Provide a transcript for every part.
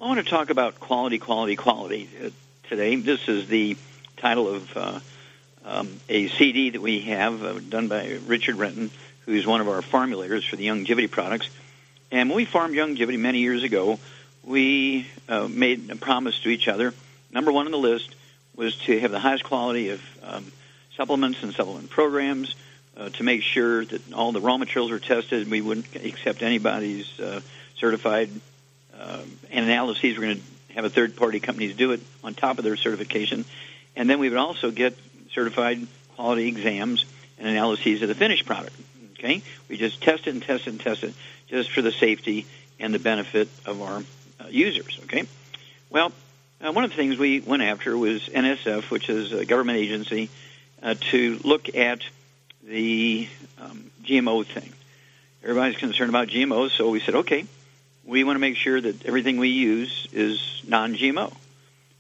I want to talk about quality today. This is the title of a CD that we have done by Richard Renton, who's one of our formulators for the Youngevity products. And when we formed Youngevity many years ago, we made a promise to each other. Number one on the list was to have the highest quality of supplements and supplement programs, to make sure that all the raw materials were tested. We wouldn't accept anybody's certified and analyses. We're going to have a third-party companies do it on top of their certification. And then we would also get certified quality exams and analyses of the finished product. Okay? We just test it just for the safety and the benefit of our users. Okay? Well, one of the things we went after was NSF, which is a government agency, to look at the GMO thing. Everybody's concerned about GMOs, so we said, okay, we want to make sure that everything we use is non-GMO.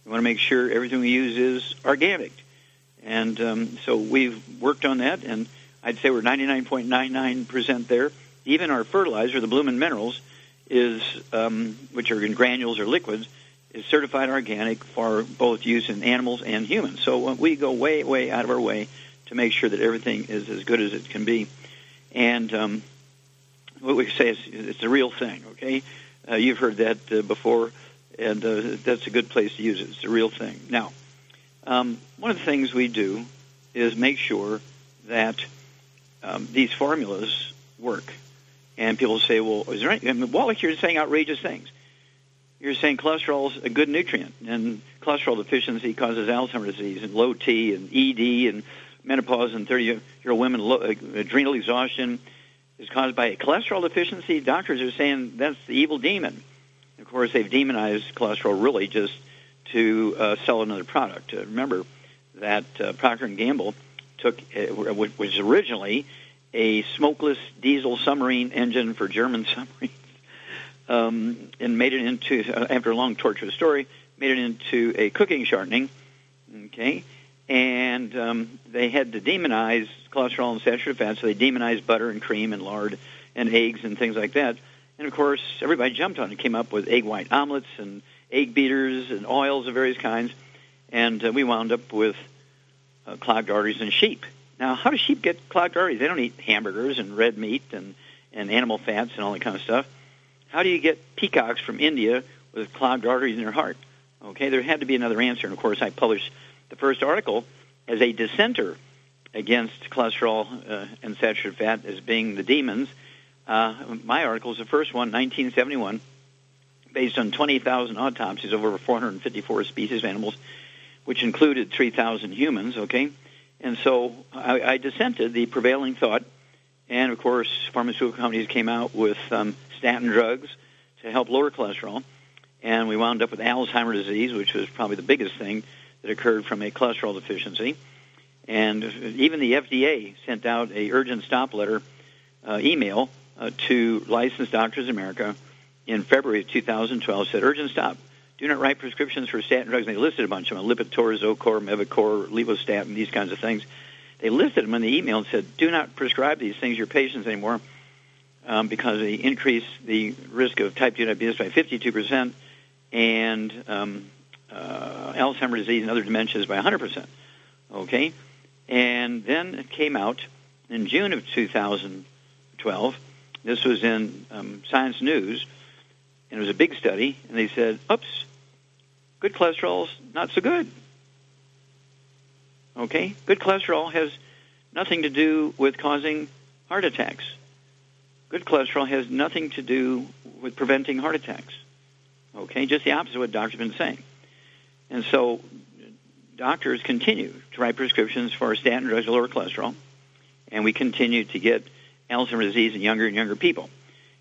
We want to make sure everything we use is organic. And so we've worked on that, and I'd say we're 99.99% there. Even our fertilizer, the Bloomin' Minerals, is which are in granules or liquids, is certified organic for both use in animals and humans. So we go way, way out of our way to make sure that everything is as good as it can be. And what we say is it's a real thing, okay? You've heard that before, and that's a good place to use it. It's a real thing. Now, one of the things we do is make sure that these formulas work. And people say, well, is there any, Wallach, you're saying outrageous things. You're saying cholesterol is a good nutrient, and cholesterol deficiency causes Alzheimer's disease and low T and ED and menopause and 30-year-old women, adrenal exhaustion is caused by a cholesterol deficiency. Doctors are saying that's the evil demon. Of course, they've demonized cholesterol really just to sell another product. Remember that Procter & Gamble took, which was originally a smokeless diesel submarine engine for German submarines, and made it into, after a long tortuous story, made it into a cooking shortening, okay? And they had to demonize cholesterol and saturated fat, so they demonized butter and cream and lard and eggs and things like that. And, of course, everybody jumped on it, came up with egg white omelets and egg beaters and oils of various kinds, and we wound up with clogged arteries in sheep. Now, how do sheep get clogged arteries? They don't eat hamburgers and red meat and animal fats and all that kind of stuff. How do you get peacocks from India with clogged arteries in their heart? Okay, there had to be another answer. And, of course, I published the first article as a dissenter against cholesterol and saturated fat as being the demons. My article is the first one, 1971, based on 20,000 autopsies of over 454 species of animals, which included 3,000 humans, okay? And so I dissented the prevailing thought. And, of course, pharmaceutical companies came out with statin drugs to help lower cholesterol. And we wound up with Alzheimer's disease, which was probably the biggest thing that occurred from a cholesterol deficiency. And even the FDA sent out a urgent stop letter email to licensed doctors in America in February of 2012, said, urgent stop. Do not write prescriptions for statin drugs. And they listed a bunch of them, Lipitor, Zocor, Mevacor, Levostatin, these kinds of things. They listed them in the email and said, do not prescribe these things to your patients anymore because they increase the risk of type 2 diabetes by 52% and Alzheimer's disease and other dementias by 100%. Okay? And then it came out in June of 2012. This was in Science News, and it was a big study, and they said, oops, good cholesterol's not so good. Okay? Good cholesterol has nothing to do with causing heart attacks. Good cholesterol has nothing to do with preventing heart attacks. Okay? Just the opposite of what doctors have been saying. And so doctors continue to write prescriptions for statin drugs to lower cholesterol, and we continue to get Alzheimer's disease in younger and younger people.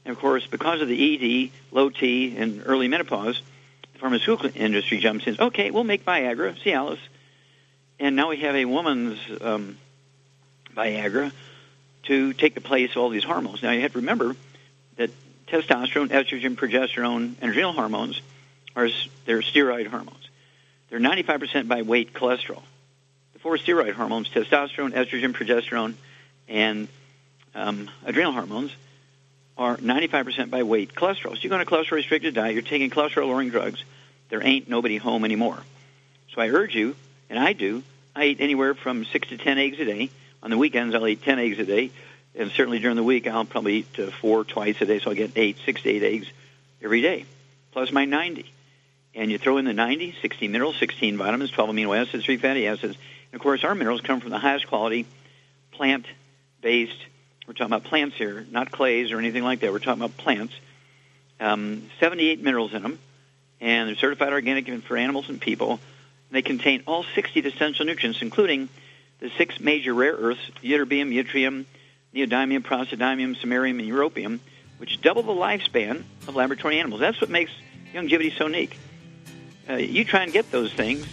And, of course, because of the ED, low T, and early menopause, the pharmaceutical industry jumps in. Okay, we'll make Viagra, Cialis. And now we have a woman's Viagra to take the place of all these hormones. Now, you have to remember that testosterone, estrogen, progesterone, and adrenal hormones they're steroid hormones. They're 95% by weight cholesterol. The four steroid hormones, testosterone, estrogen, progesterone, and adrenal hormones, are 95% by weight cholesterol. So you go on a cholesterol-restricted diet, you're taking cholesterol-lowering drugs, there ain't nobody home anymore. So I urge you, and I do, I eat anywhere from 6 to 10 eggs a day. On the weekends, I'll eat 10 eggs a day. And certainly during the week, I'll probably eat 4 twice a day, so I'll get 6 to 8 eggs every day, plus my 90. And you throw in the 90, 16 minerals, 16 vitamins, 12 amino acids, 3 fatty acids. And, of course, our minerals come from the highest quality, plant-based. We're talking about plants here, not clays or anything like that. We're talking about plants. 78 minerals in them, and they're certified organic even for animals and people. And they contain all 60 essential nutrients, including the 6 major rare earths, ytterbium, yttrium, neodymium, praseodymium, samarium, and europium, which double the lifespan of laboratory animals. That's what makes Youngevity so unique. You try and get those things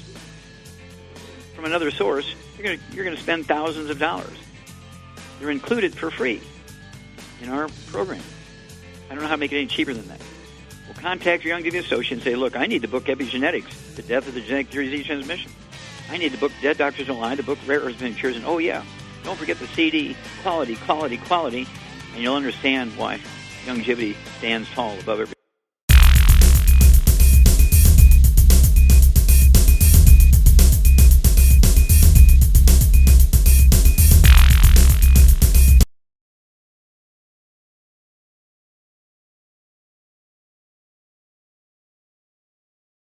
from another source, you're going to spend thousands of dollars. They're included for free in our program. I don't know how to make it any cheaper than that. Well, contact your Youngevity associate and say, look, I need the book Epigenetics, The Death of the Genetic Disease Transmission. I need the book Dead Doctors Don't Lie, the book Rare Earths and Cures, and oh yeah, don't forget the CD, Quality, Quality, Quality, and you'll understand why Youngevity stands tall above everything.